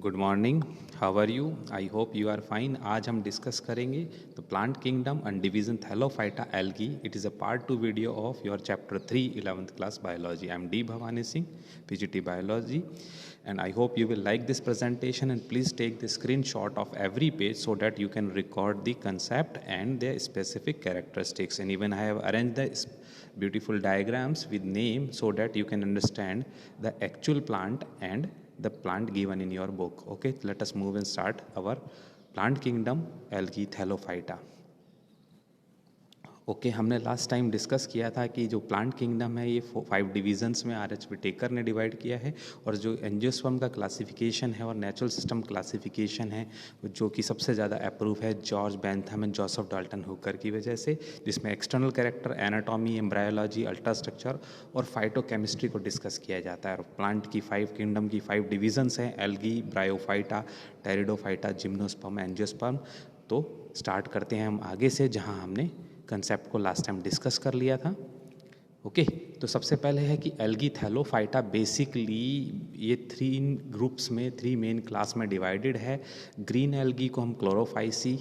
Good morning, how are you? I hope you are fine. आज हम discuss करेंगे the plant kingdom and division thallophyta algae. It is a part 2 video of your chapter 3 11th class biology. I am D Bhawani Singh, PGT biology, and I hope you will like this presentation, and please take the screenshot of every page so that you can record the concept and their specific characteristics. And even I have arranged the beautiful diagrams with name so that you can understand the actual plant and the plant given in your book. Okay, let us move and start our plant kingdom, algae, thallophyta. Okay हमने last time discuss किया था कि जो plant kingdom है ये 5 divisions में RH Whittaker ने divide किया है, और जो एंजियोस्पर्म का क्लासिफिकेशन है और नेचुरल सिस्टम क्लासिफिकेशन है जो कि सबसे ज़्यादा अप्रूव है George Bentham and Joseph Dalton Hooker की वजह से, जिसमें external character, anatomy, embryology, ultrastructure और फाइटोकेमिस्ट्री को डिस्कस किया जाता है। और प्लांट की 5 किंगडम की 5 डिवीजन्स हैं, algae, bryophyta, pteridophyta, gymnosperm, angiosperm. तो स्टार्ट करते हैं हम आगे से जहाँ हमने कंसेप्ट को लास्ट टाइम डिस्कस कर लिया था। ओके तो सबसे पहले है कि एल्गी थैलोफाइटा बेसिकली ये 3 ग्रुप्स में 3 मेन क्लास में डिवाइडेड है। ग्रीन एल्गी को हम क्लोरोफाइसी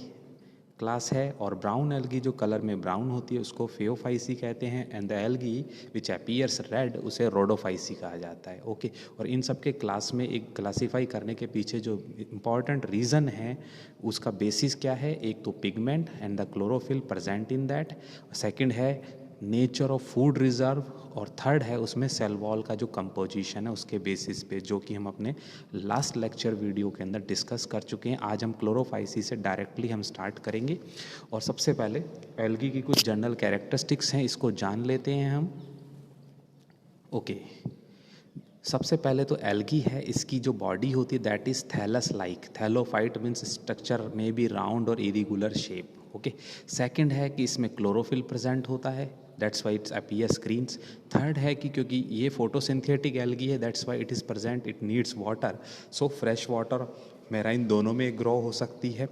क्लास है, और ब्राउन एल्गी जो कलर में ब्राउन होती है उसको फेओफाइसी कहते हैं, and the algae which appears red उसे रोडोफाइसी कहा जाता है। ओके और इन सब के क्लास में एक क्लासीफाई करने के पीछे जो इम्पॉर्टेंट रीज़न है उसका बेसिस क्या है? एक तो pigment and the chlorophyll present in that, second है नेचर ऑफ फूड रिजर्व, और थर्ड है उसमें सेल वॉल का जो कंपोजिशन है उसके बेसिस पे, जो कि हम अपने लास्ट लेक्चर वीडियो के अंदर डिस्कस कर चुके हैं। आज हम क्लोरोफाइसी से डायरेक्टली हम स्टार्ट करेंगे, और सबसे पहले एल्गी की कुछ जनरल कैरेक्टरिस्टिक्स हैं, इसको जान लेते हैं हम। ओके सबसे पहले तो एल्गी है, इसकी जो बॉडी होती है that is thallus like. Thallophyte means structure में भी राउंड और इरेगुलर शेप। ओके सेकंड है कि इसमें क्लोरोफिल प्रेजेंट होता है, that's why it's appear screens. Third है कि क्योंकि ये फोटोसिंथेटिक एल्गी है that's why it is present, it needs water, so fresh water marine दोनों में ग्रो हो सकती है।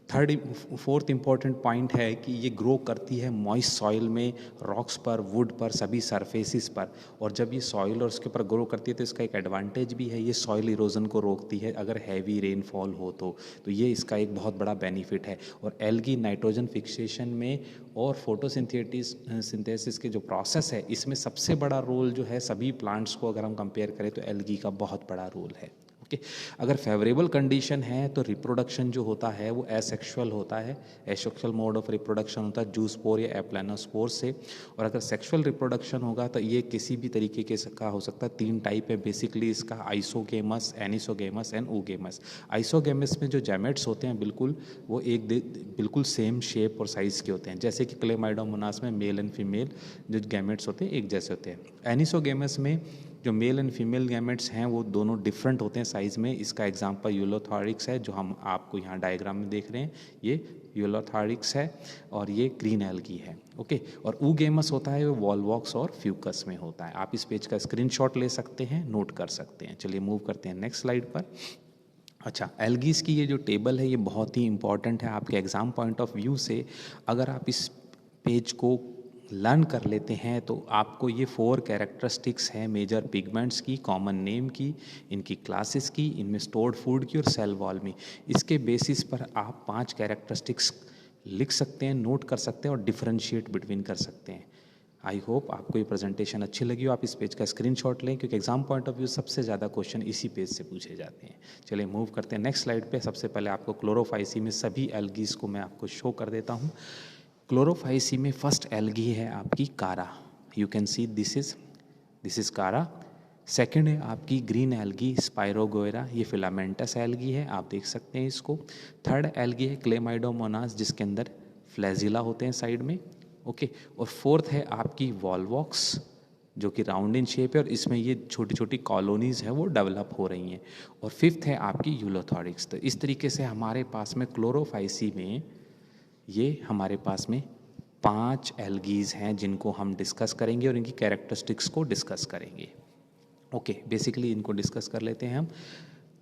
फोर्थ इंपॉर्टेंट पॉइंट है कि ये ग्रो करती है मॉइस्ट सॉइल में, रॉक्स पर, वुड पर, सभी सरफेसिस पर। और जब ये सॉइल और उसके ऊपर ग्रो करती है तो इसका एक एडवांटेज भी है, ये सॉइल इरोजन को रोकती है अगर हैवी रेनफॉल हो तो ये इसका एक बहुत बड़ा बेनिफिट है। और एल्गी नाइट्रोजन फिक्सेशन में और सिंथेसिस के जो प्रोसेस है इसमें सबसे बड़ा रोल जो है सभी प्लांट्स को अगर हम कंपेयर करें तो एल्गी का बहुत बड़ा रोल है। ओके अगर फेवरेबल कंडीशन है तो रिप्रोडक्शन जो होता है वो एसेक्सुअल होता है, एसेक्सुअल मोड ऑफ रिप्रोडक्शन होता है जूस्पोर या एप्लानोस्पोर से। और अगर सेक्सुअल रिप्रोडक्शन होगा तो ये किसी भी तरीके के का हो सकता है। 3 टाइप है बेसिकली इसका, आइसोगेमस, एनिसोगेमस एंड ओगेमस। आइसोगेमस में जो जैमेट्स होते हैं बिल्कुल वो बिल्कुल सेम शेप और साइज़ के होते हैं, जैसे कि क्लेमाइडोमोनास में मेल एंड फीमेल जो गैमेट्स होते हैं एक जैसे होते हैं। एनिसोगेमस में जो मेल एंड फीमेल गैमेट्स हैं वो दोनों डिफरेंट होते हैं साइज़ में। इसका एग्जांपल यूलोथॉरिक्स है जो हम आपको यहाँ डायग्राम में देख रहे हैं, ये यूलोथॉरिक्स है और ये ग्रीन एल्गी है। ओके और ऊगेमस होता है वो वॉलवॉक्स और फ्यूकस में होता है। आप इस पेज का स्क्रीनशॉट ले सकते हैं, नोट कर सकते हैं। चलिए मूव करते हैं नेक्स्ट स्लाइड पर। अच्छा एल्गीज की ये जो टेबल है ये बहुत ही इंपॉर्टेंट है आपके एग्ज़ाम पॉइंट ऑफ व्यू से। अगर आप इस पेज को लर्न कर लेते हैं तो आपको ये 4 कैरेक्टरिस्टिक्स हैं मेजर पिगमेंट्स की, कॉमन नेम की, इनकी क्लासेस की, इनमें स्टोर्ड फूड की और सेल वॉल में। इसके बेसिस पर आप 5 कैरेक्टरिस्टिक्स लिख सकते हैं, नोट कर सकते हैं और डिफरेंशिएट बिटवीन कर सकते हैं। आई होप आपको ये प्रेजेंटेशन अच्छी लगी हो। आप इस पेज का स्क्रीनशॉट लें क्योंकि एग्जाम पॉइंट ऑफ व्यू सबसे ज़्यादा क्वेश्चन इसी पेज से पूछे जाते हैं। चलिए मूव करते हैं नेक्स्ट स्लाइड पे। सबसे पहले आपको क्लोरोफाइसी में सभी एल्गीज को मैं आपको शो कर देता हूँ। क्लोरोफाइसी में फर्स्ट एल्गी है आपकी कारा, you can see this is कारा। सेकंड है आपकी ग्रीन एल्गी स्पाइरोगोएरा, ये फिलामेंटस एल्गी है, आप देख सकते हैं इसको। थर्ड एल्गी है क्लेमाइडोमोनास जिसके अंदर फ्लैजिला होते हैं साइड में। ओके और फोर्थ है आपकी वॉलवॉक्स जो कि राउंड इन शेप है और इसमें ये छोटी छोटी कॉलोनीज़ हैं वो डेवलप हो रही हैं। और फिफ्थ है आपकी यूलोथॉरिक्स। तो इस तरीके से हमारे पास में क्लोरोफाइसी में ये हमारे पास में 5 एल्गीज हैं जिनको हम डिस्कस करेंगे और इनकी कैरेक्टरिस्टिक्स को डिस्कस करेंगे। ओके बेसिकली इनको डिस्कस कर लेते हैं हम।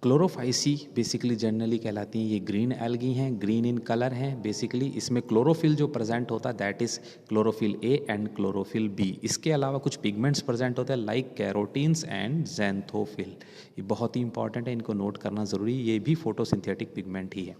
क्लोरोफाइसी बेसिकली जनरली कहलाती हैं, ये ग्रीन एल्गी हैं, ग्रीन इन कलर हैं बेसिकली। इसमें क्लोरोफिल जो प्रेजेंट होता है that is chlorophyll A and chlorophyll B. इसके अलावा कुछ पिगमेंट्स प्रेजेंट होते हैं लाइक कैरोटीन्स एंड ज़ैंथोफिल। ये बहुत ही इंपॉर्टेंट है, इनको नोट करना ज़रूरी है, ये भी फोटोसिंथेटिक पिगमेंट ही है।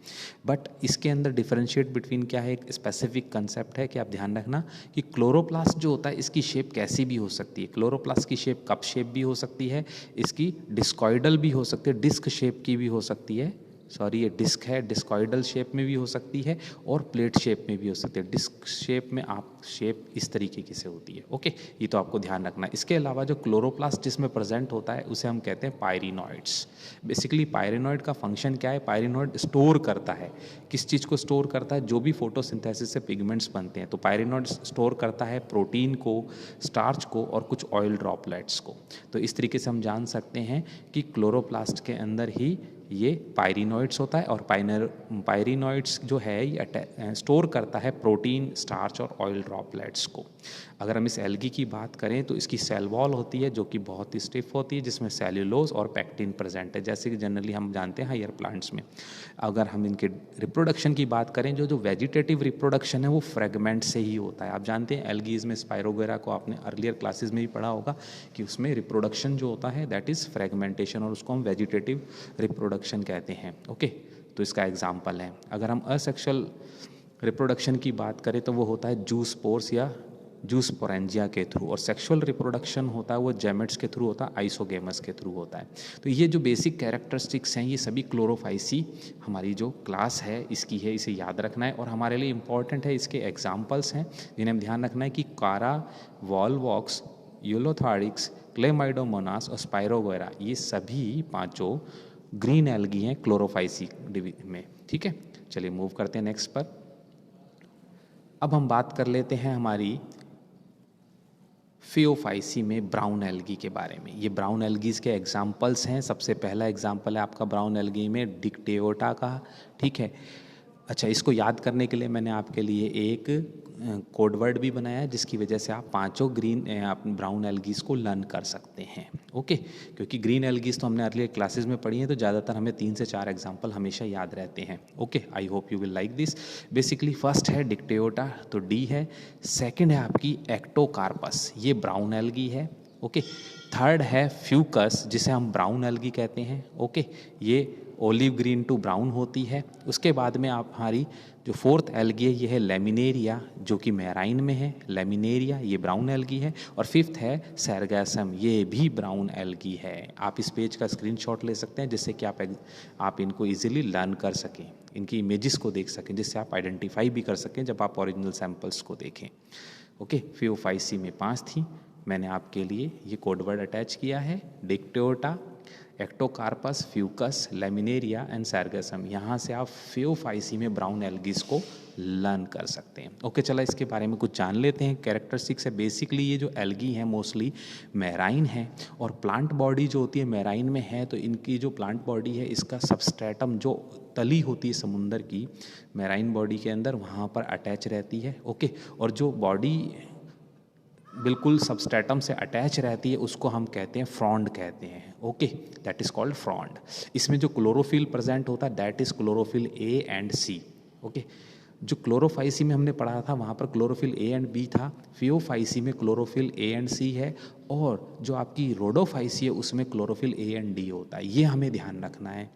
बट इसके अंदर डिफरेंशिएट बिटवीन क्या है, एक स्पेसिफिक कंसेप्ट है कि आप ध्यान रखना कि क्लोरोप्लास्ट जो होता है इसकी शेप कैसी भी हो सकती है। क्लोरोप्लास्ट की शेप कप शेप भी हो सकती है, इसकी डिस्कॉइडल भी हो सकती है, डिस्क शेप की भी हो सकती है, सॉरी ये डिस्क है, डिस्कॉइडल शेप में भी हो सकती है और प्लेट शेप में भी हो सकती है। डिस्क शेप में आप शेप इस तरीके की से होती है। ओके, ये तो आपको ध्यान रखना है। इसके अलावा जो क्लोरोप्लास्ट जिसमें प्रेजेंट होता है उसे हम कहते हैं पायरिनॉइड्स। बेसिकली पायरिनॉइड का फंक्शन क्या है, पायरिनॉइड स्टोर करता है, किस चीज़ को स्टोर करता है, जो भी फोटोसिंथेसिस से पिगमेंट्स बनते हैं। तो पायरिनॉइड स्टोर करता है प्रोटीन को, स्टार्च को और कुछ ऑयल ड्रॉपलेट्स को। तो इस तरीके से हम जान सकते हैं कि क्लोरोप्लास्ट के अंदर ही ये पायरिनॉइड्स होता है और पायरिनॉइड्स जो है ये स्टोर करता है प्रोटीन, स्टार्च और ऑयल ड्रॉपलेट्स को। अगर हम इस एल्गी की बात करें तो इसकी सेल वॉल होती है जो कि बहुत ही स्टिफ होती है, जिसमें सेल्यूलोज और पैक्टिन प्रेजेंट है, जैसे कि जनरली हम जानते हैं हायर प्लांट्स में। अगर हम इनके रिप्रोडक्शन की बात करें, जो वेजिटेटिव रिप्रोडक्शन है वो फ्रेगमेंट से ही होता है। आप जानते हैं एल्गीज में स्पाइरोगेरा को आपने अर्लियर क्लासेस में भी पढ़ा होगा कि उसमें रिप्रोडक्शन जो होता है दैट इज़ फ्रेगमेंटेशन, और उसको हम वेजिटेटिव रिप्रोडक्शन कहते हैं। ओके, तो इसका एग्जाम्पल है। अगर हम असेक्सुअल रिप्रोडक्शन की बात करें तो वो होता है जूस्पोर्स या जूस्पोरेंजिया के थ्रू, और सेक्सुअल रिप्रोडक्शन होता है वो जेमेट्स के थ्रू होता है, आइसोगेमस के थ्रू होता है। तो ये जो बेसिक कैरेक्टरिस्टिक्स हैं ये सभी क्लोरोफाइसी हमारी जो क्लास है इसकी है, इसे याद रखना है। और हमारे लिए इम्पॉर्टेंट है, इसके एग्जाम्पल्स हैं जिन्हें हम ध्यान रखना है कि कारा, वॉलवॉक्स, यूलोथारिक्स, क्लेमाइडोमोनास और स्पाइरोगेरा, ये सभी पांचों ग्रीन एल्गी हैं क्लोरोफाइसी में। ठीक है, चलिए मूव करते हैं नेक्स्ट पर। अब हम बात कर लेते हैं हमारी फियोफाइसी में ब्राउन एल्गी के बारे में। ये ब्राउन एल्गीज के एग्जाम्पल्स हैं। सबसे पहला एग्जाम्पल है आपका ब्राउन एल्गी में डिक्टेओटा का। ठीक है, अच्छा, इसको याद करने के लिए मैंने आपके लिए एक कोड वर्ड भी बनाया है जिसकी वजह से आप पांचों आप ब्राउन एल्गीज को लर्न कर सकते हैं। ओके, क्योंकि ग्रीन एल्गीज तो हमने अर्लियर क्लासेस में पढ़ी हैं, तो ज़्यादातर हमें 3 से 4 एग्जाम्पल हमेशा याद रहते हैं। Okay, I hope you will like this. Basically first है डिक्टेओटा, तो डी है। सेकेंड है आपकी एक्टोकार्पस, ये ब्राउन एल्गी है। ओके, थर्ड है फ्यूकस जिसे हम ब्राउन एल्गी कहते हैं। ओके, ये ओलिव ग्रीन टू ब्राउन होती है। उसके बाद में आप हमारी जो फोर्थ एल्गी है ये है लेमिनेरिया, जो कि मैराइन में है। लेमिनेरिया ये ब्राउन एल्गी है। और फिफ्थ है सैरगैसम, ये भी ब्राउन एल्गी है। आप इस पेज का स्क्रीनशॉट ले सकते हैं जिससे कि आप इनको इजीली लर्न कर सकें, इनकी इमेजेस को देख सकें, जिससे आप आइडेंटिफाई भी कर सकें जब आप ओरिजिनल सैंपल्स को देखें। ओके, फियोफाइसी में 5 थी, मैंने आपके लिए ये कोड वर्ड अटैच किया है, डिक्टेओटा, एक्टोकार्पस, फ्यूकस, लेमिनेरिया एंड सैरगसम। यहाँ से आप फियोफाइसी में ब्राउन एल्गीज को लर्न कर सकते हैं। ओके, चला इसके बारे में कुछ जान लेते हैं। कैरेक्टरिस्टिक्स है, बेसिकली ये जो एल्गी हैं मोस्टली मैराइन है, और प्लांट बॉडी जो होती है मैराइन में है, तो इनकी जो प्लांट बॉडी है इसका सबस्ट्रेटम जो तली होती है समुंदर की मैराइन बॉडी के अंदर, वहाँ पर अटैच रहती है। ओके, और जो बॉडी बिल्कुल सबस्ट्रेटम से अटैच रहती है उसको हम कहते हैं फ्रॉन्ड कहते हैं। Okay, that is called frond. इसमें जो क्लोरोफिल प्रेजेंट होता है that is chlorophyll A and C. Okay, जो क्लोरोफाइसी में हमने पढ़ा था वहाँ पर क्लोरोफिल ए एंड बी था, फियोफाइसी में क्लोरोफिल ए एंड सी है, और जो आपकी रोडोफाइसी है उसमें क्लोरोफिल ए एंड डी होता है। ये हमें ध्यान रखना है,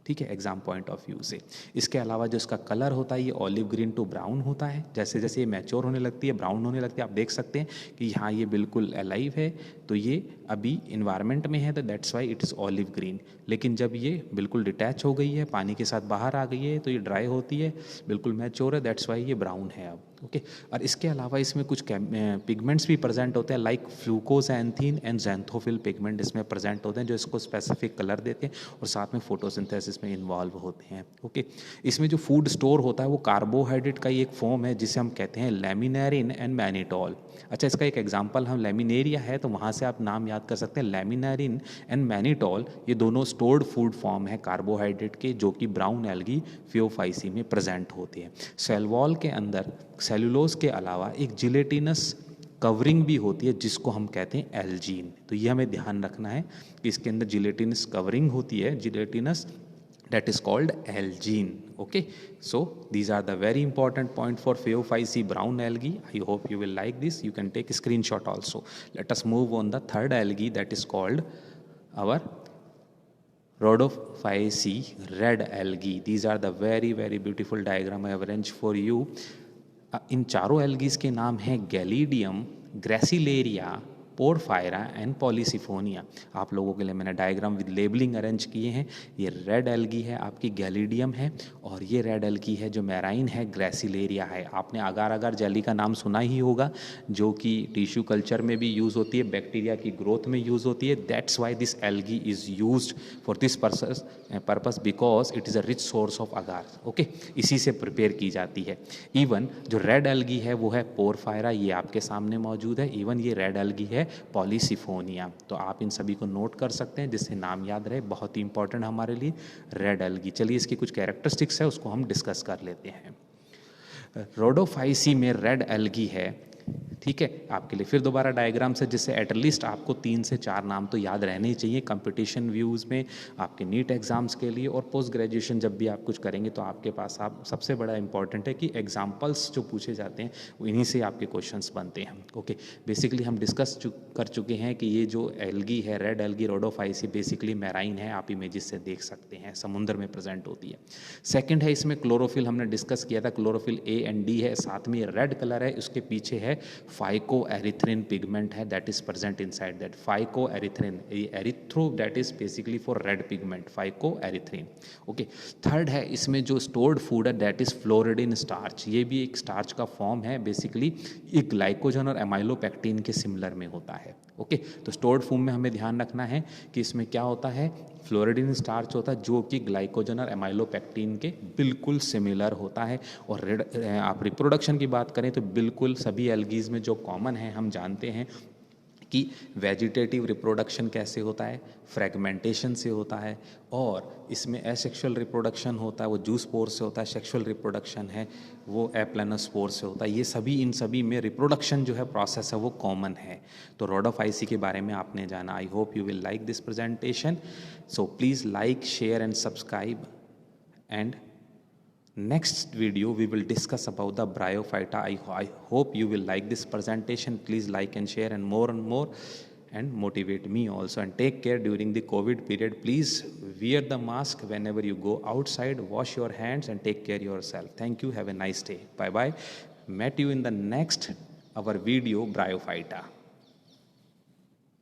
ठीक है, एग्जाम पॉइंट ऑफ व्यू से। इसके अलावा जो इसका कलर होता है ये ऑलिव ग्रीन टू ब्राउन होता है। जैसे जैसे ये मैच्योर होने लगती है, ब्राउन होने लगती है, आप देख सकते हैं कि यहाँ ये बिल्कुल अलाइव है, तो ये अभी इन्वायरमेंट में है, तो that's why it is olive green. लेकिन जब ये बिल्कुल डिटैच हो गई है, पानी के साथ बाहर आ गई है, तो ये ड्राई होती है, बिल्कुल मैच्योर है, दैट्स वाई ये ब्राउन है अब। ओके, और इसके अलावा इसमें कुछ पिगमेंट्स भी प्रेजेंट होते हैं लाइक फ्लूकोजैंथीन एंड ज़ैंथोफिल पिगमेंट इसमें प्रेजेंट होते हैं, जो इसको स्पेसिफिक कलर देते हैं और साथ में फोटोसिंथेसिस में इन्वॉल्व होते हैं। ओके, इसमें जो फूड स्टोर होता है वो कार्बोहाइड्रेट का ही एक फॉर्म है जिसे हम कहते हैं लेमिनेरिन एंड मैनिटोल। अच्छा, इसका एक एग्जाम्पल हम लेमिनेरिया है तो वहाँ से आप नाम याद कर सकते हैं, लेमिनेरिन एंड मैनिटोल, ये दोनों स्टोर्ड फूड फॉर्म है कार्बोहाइड्रेट के, जो कि ब्राउन एल्गी फियोफाइसी में प्रेजेंट होती है। सेल वॉल के अंदर सेल्यूलोज के अलावा एक जिलेटिनस कवरिंग भी होती है जिसको हम कहते हैं एल्जीन। तो ये हमें ध्यान रखना है कि इसके अंदर जिलेटिनस कवरिंग होती है, gelatinous, that is called algene. Okay, so these are the very important point for phaeophyce brown algae. I hope you will like this. You can take a screenshot also. Let us move on the third algae, that is called our Rhodophyce red algae. These are the very very beautiful diagram I have arranged for you. इन चारों algae के नाम हैं गैलीडियम, gracilaria, porphyra and Polysiphonia. आप लोगों के लिए मैंने diagram with labelling arrange किए हैं। ये रेड एल्गी है आपकी गैलीडियम है, और ये रेड एल्गी है जो मैराइन है ग्रेसिलेरिया है। आपने अगार अगार जेली का नाम सुना ही होगा, जो कि टिश्यू कल्चर में भी यूज़ होती है, बैक्टीरिया की ग्रोथ में यूज़ होती है। That's why this algae is used for this purpose because it is a rich source of agar. Okay, इसी से प्रिपेयर की जाती है। इवन जो रेड एल्गी है वो है पोरफायरा, ये आपके सामने मौजूद है। इवन ये रेड एल्गी है पॉलीसिफोनिया। तो आप इन सभी को नोट कर सकते हैं जिससे नाम याद रहे, बहुत ही इंपॉर्टेंट हमारे लिए रेड एल्गी। चलिए इसकी कुछ कैरेक्टरिस्टिक्स है उसको हम डिस्कस कर लेते हैं। रोडोफाइसी में रेड एल्गी है, ठीक है, आपके लिए फिर दोबारा डायग्राम से, जिससे एटलीस्ट आपको 3 से 4 नाम तो याद रहने ही चाहिए कंपटीशन व्यूज़ में, आपके नीट एग्जाम्स के लिए और पोस्ट ग्रेजुएशन जब भी आप कुछ करेंगे तो आपके पास आप सबसे बड़ा इंपॉर्टेंट है कि एग्जाम्पल्स जो पूछे जाते हैं वो इन्हीं से आपके क्वेश्चंस बनते हैं। ओके, बेसिकली हम डिस्कस कर चुके हैं कि ये जो एल्गी है red algae Rhodophyceae basically marine है, आप इमेजेस से देख सकते हैं, समुद्र में प्रेजेंट होती है। सेकेंड है इसमें क्लोरोफिल, हमने डिस्कस किया था, क्लोरोफिल A and D है, साथ में रेड कलर है, उसके पीछे है फाइकोएरिथ्रिन पिगमेंट है, that is present inside that phycoerythrin, erythro that is basically for red pigment, phycoerythrin. Okay, third है इसमें जो स्टोर्ड फूड है दैट इज फ्लोरिडिन स्टार्च, ये भी एक स्टार्च का फॉर्म है, बेसिकली एक ग्लाइकोजन और एमाइलोपेक्टिन के सिमिलर में होता है। ओके, तो स्टोर्ड फूड में हमें ध्यान रखना है कि इसमें क्या होता है, फ्लोरिडिन स्टार्च होता है जो कि ग्लाइकोजन और एमाइलोपेक्टिन के बिल्कुल सिमिलर होता है। और आप रिप्रोडक्शन की बात करें तो बिल्कुल सभी एल्गीज में जो कॉमन है, हम जानते हैं कि वेजिटेटिव रिप्रोडक्शन कैसे होता है, फ्रेगमेंटेशन से होता है, और इसमें एसेक्सुअल रिप्रोडक्शन होता है वो जूस स्पोर से होता है, सेक्सुअल रिप्रोडक्शन है वो एप्लानोस्पोर से होता है। ये सभी, इन सभी में रिप्रोडक्शन जो है प्रोसेस है वो कॉमन है। तो रोडोफाइसी के बारे में आपने जाना। आई hope you will like this presentation, so please like, share and subscribe, and next video we will discuss about the Bryophyta. I hope you will like this presentation. Please like and share and more and motivate me also, and take care during the COVID period. Please wear the mask whenever you go outside, wash your hands and take care yourself. Thank you, have a nice day, bye bye. Met you in the next our video Bryophyta.